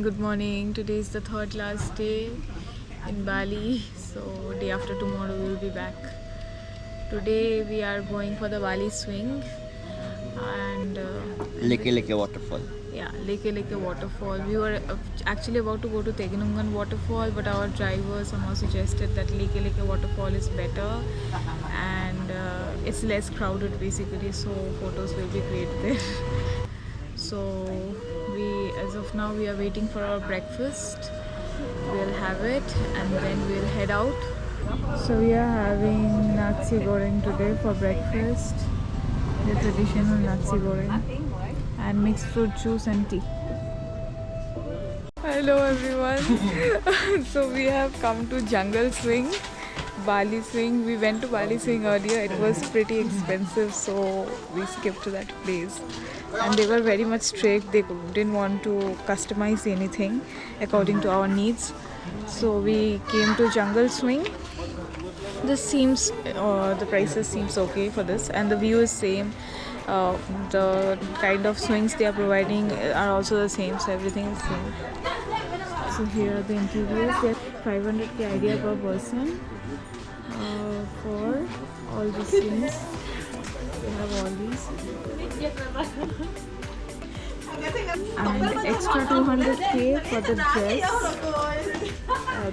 everyone, good morning. Today is the third last day in Bali, so day after tomorrow we will be back. Today we are going for the Bali swing and Leke Leke waterfall. yeah, Leke Leke waterfall. We were actually about to go to Tegenungan waterfall, but our driver somehow suggested that Leke Leke waterfall is better and it's less crowded basically, so photos will be great there. So as of now we are waiting for our breakfast. We'll have it and then we'll head out. So we are having nasi goreng today for breakfast, the traditional nasi goreng, and mixed fruit juice and tea. Hello everyone. So we have come to Jungle Swing, Bali Swing. We went to Bali Swing earlier. It was pretty expensive, so we skipped that place. And they were very much strict. They didn't want to customize anything according to our needs. So we came to Jungle Swing. This seems the prices seems okay for this, and the view is same. The kind of swings they are providing are also the same, so everything is same. So here are the interiors. They're 500k idea per person for all the swings. They have all these. And extra 200k for the dress.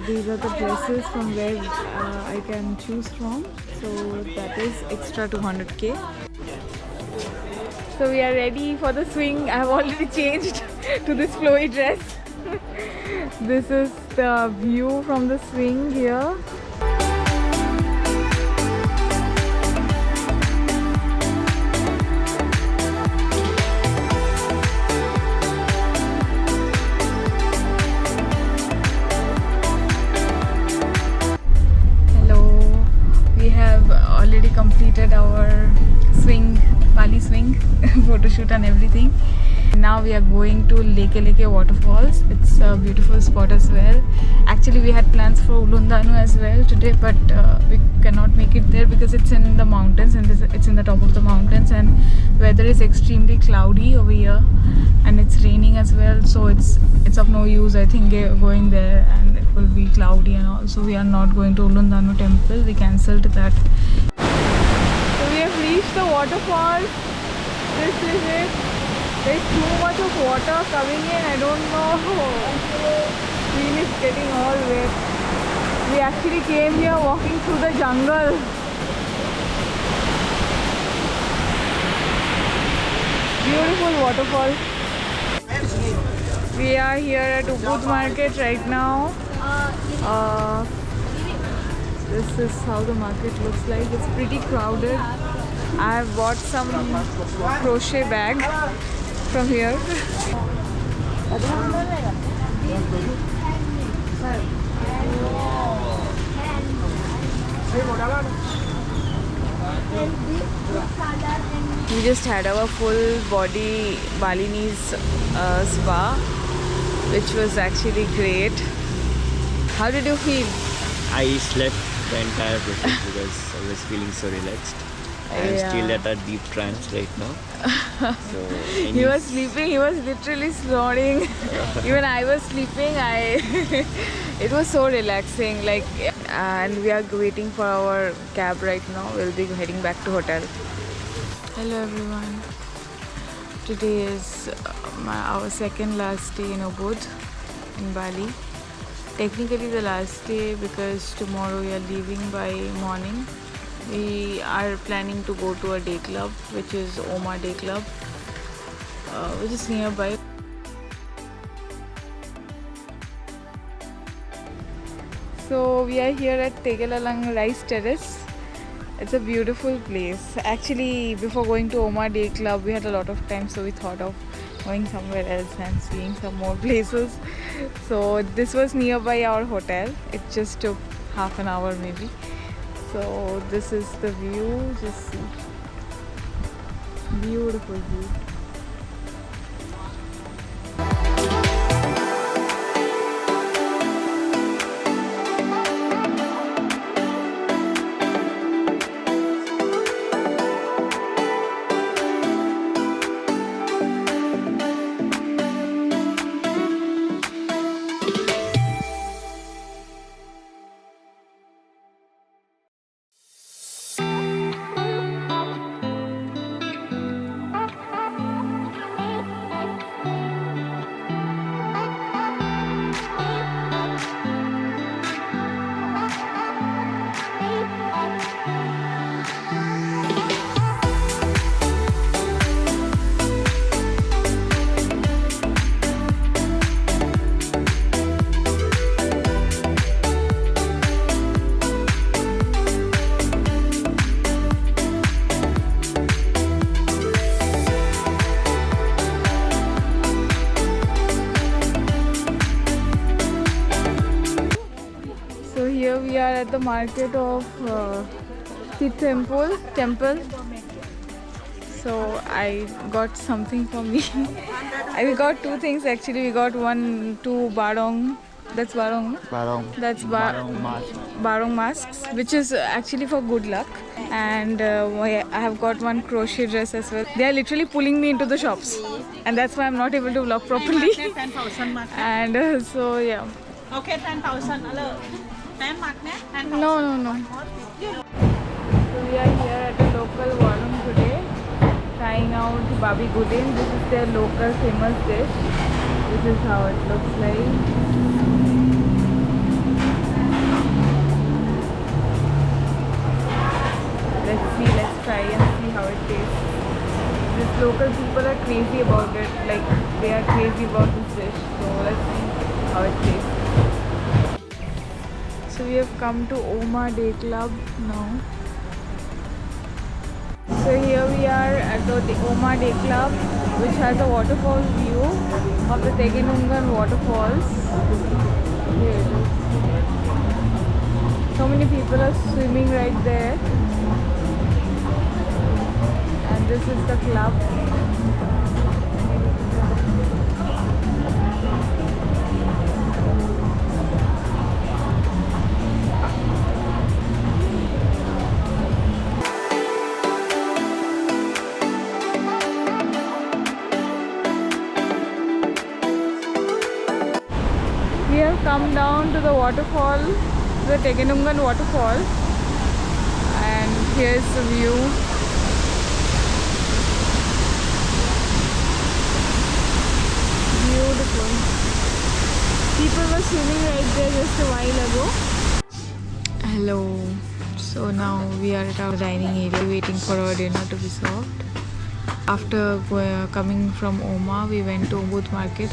These are the dresses from where I can choose from. So that is extra 200k. So we are ready for the swing. I have already changed to this flowy dress. This is the view from the swing here. Already completed our swing, Bali swing photo shoot and everything. Now we are going to Leke Leke waterfalls. It's a beautiful spot as well. Actually we had plans for Ulundanu as well today, but we cannot make it there because it's in the mountains and it's in the top of the mountains, and weather is extremely cloudy over here and it's raining as well, so it's of no use I think going there, and it will be cloudy, and also we are not going to Ulundanu temple. We cancelled that. So we have reached the waterfall. This is it. There's too much of water coming in. I don't know. Screen is getting all wet. We actually came here walking through the jungle. Beautiful waterfall. We are here at Ubud Market right now. This is how the market looks like. It's pretty crowded. I have bought some crochet bag from here. We just had our full body Balinese spa, which was actually great. How did you feel? I slept the entire process because I was feeling so relaxed. I'm still at a deep trance right now. So he was sleeping, he was literally snoring. Even I was sleeping. It was so relaxing, like, and we are waiting for our cab right now. We'll be heading back to hotel. Hello everyone. Today is our second last day in Ubud in Bali. Technically the last day because tomorrow we are leaving by morning. We are planning to go to a day club, which is Oma Day Club, which is nearby. So we are here at Tegalalang Rice Terrace. It's a beautiful place. Actually, before going to Oma Day Club, we had a lot of time, so we thought of going somewhere else and seeing some more places. So this was nearby our hotel. It just took half an hour maybe. So this is the view. Just see. Beautiful view. here we are at the market of the temple. So I got something for me. We got two things actually. We got two barong. That's barong. No? That's barong masks, which is actually for good luck. And I have got one crochet dress as well. They are literally pulling me into the shops, and that's why I'm not able to vlog properly. And so yeah. Okay, 10,000. No. So we are here at a local warung today, trying out Babi Gudin. This is their local famous dish. This is how it looks like. Let's try and see how it tastes. These local people are crazy about it, like they are crazy about this dish. So let's see how it tastes. So we have come to Oma Day Club now. So here we are at the Oma Day Club, which has a waterfall view of the Tegenungan waterfalls. Here it is. So many people are swimming right there. And this is the club. We have come down to the waterfall, the Tegenungan waterfall, and here's the view. Beautiful. People were swimming right there just a while ago. Hello. So now we are at our dining area waiting for our dinner to be served. After coming from Oma, we went to Ubud market.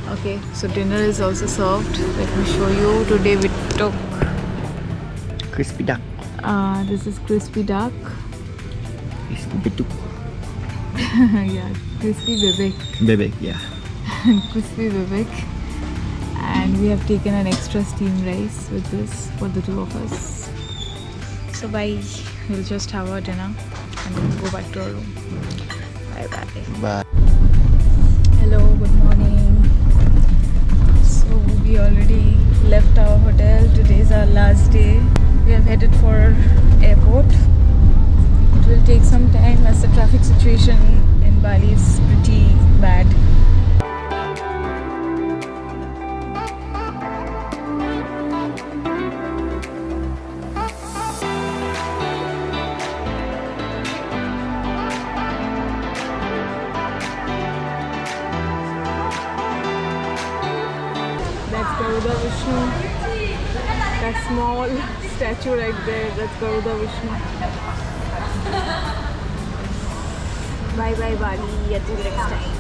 Okay, so dinner is also served. Let me show you. Today we took Crispy duck. this is crispy duck. Bituk. Yeah, crispy bebek. Bebek, yeah. Crispy bebek. And we have taken an extra steamed rice with this for the two of us. So bye. We'll just have our dinner and then go back to our room. Bye bye. Bye. Hello, good morning. So we already left our hotel. Today is our last day. We have headed for airport. It will take some time as the traffic situation in Bali is pretty bad. That's Garuda Vishnu. That small statue right there, that's Garuda Vishnu. Bye bye Bali, until next time.